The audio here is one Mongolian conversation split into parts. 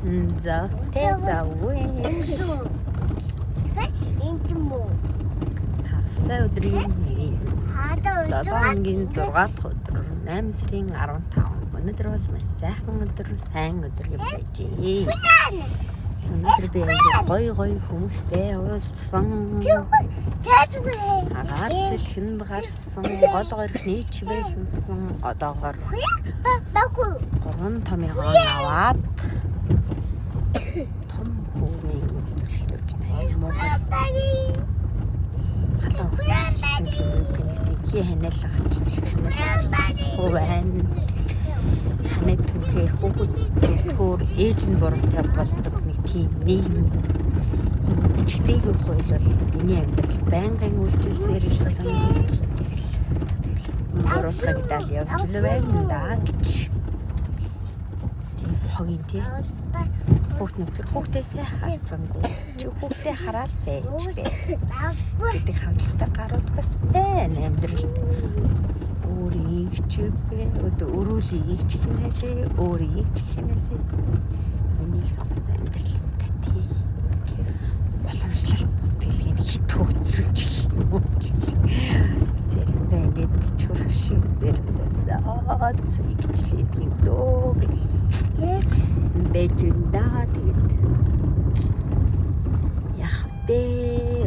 За үгүй. Энд юм уу? Хагас өдрийн 7 хоногийн 6 дахь өдөр 8 сарын 15. Өнөөдөр бол маш сайхан өдөр, сайн өдөр юм байжээ. Өнөөдөр би гоё хүмүүстэй уулзсан. Агаар сэлхэнд гарсан, гол горхны чивээ сүнсэн, одоогоор 3 томьёогоо аваад том бүвэн үзүүлэх хэрэгж байна. Халуун хийсэн гэмиг ханайлах чинь ханайлах байна. Ханай түүхээр хүүхд ээж нь буруутай болдог нэг тийм нийгэм. Чигтэйг хууль бол миний амьдрал байнгын үйлчлсээр ирсэн. Буруутай дал явж л байна да гэж. Тийм хогийн тий. Хүүхдээсээ харсангүй. Чи хүүхдээ хараад байж бэ. Гэдэг хандлагатай гарууд бас байна амьдралд. Өөрийг чивээ өрөөлийг чихнэшээ, өөрийг чихнэшээ. Миний сонгосон амьдрал тий. Боломжлолт сэтгэлгээ хит хөөцсөн ч юм уу. Зэрэндээ ингээд чурх шиг зэрэндээ зээчлээд юм дөө гэж. Бэжүндаа тэгээд яах вэ?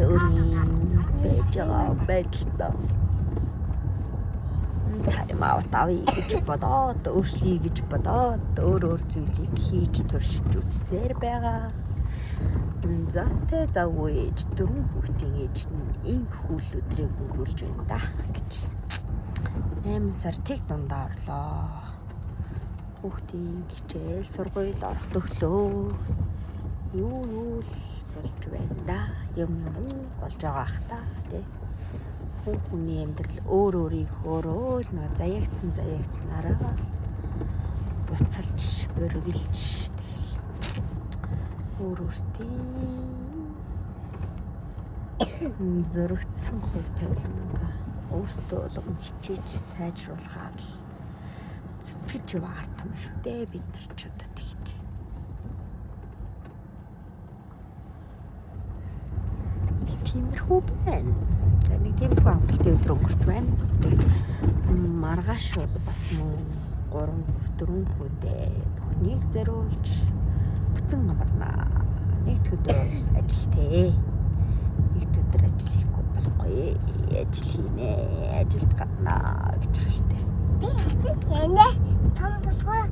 Өрийн бэжгаа бэлтаа. Таримаа тавь гэж бодоод, өөрчлөе гэж бодоод, өөр зүйлийг хийж туршиж үзсээр байгаа. За завгүй 4 хүүхдийн ээж нь инх хүл өдрийг өнгөрүүлж байна да гэж. 8 сартыг дундаа орлоо. Хүүхдийн хичээл сургууль орох төглөө. Юу л болж байна да. Юм болж байгаа ах та тий. Хүүхний амьдрал өөрийнхөө л нэг заяагцсанараа буцалж бөргөлж тэгэл өөрөөсөө зөрөгцсөн хувь тавилангаа өөртөө болгон хичээж сайжруулахаар л зүтгэж яваартам шүү дээ бид нар ч одоо тэгтээ. Тиймэрхүү байна. Нэг тиймэрхүү амралтын өдөр өнгөрч байна. Маргааш бол бас мөн 3-4 хүнтэй бүхнийг зориулж бүтэн амарнаа. Нэг өдөр ажилтээ. Нэг өдөр ажил хийхгүй болохгүй. Ажил хийнэ. Ажилд гарнаа гэж байна штэ. Би энэ том болгоо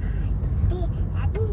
би адын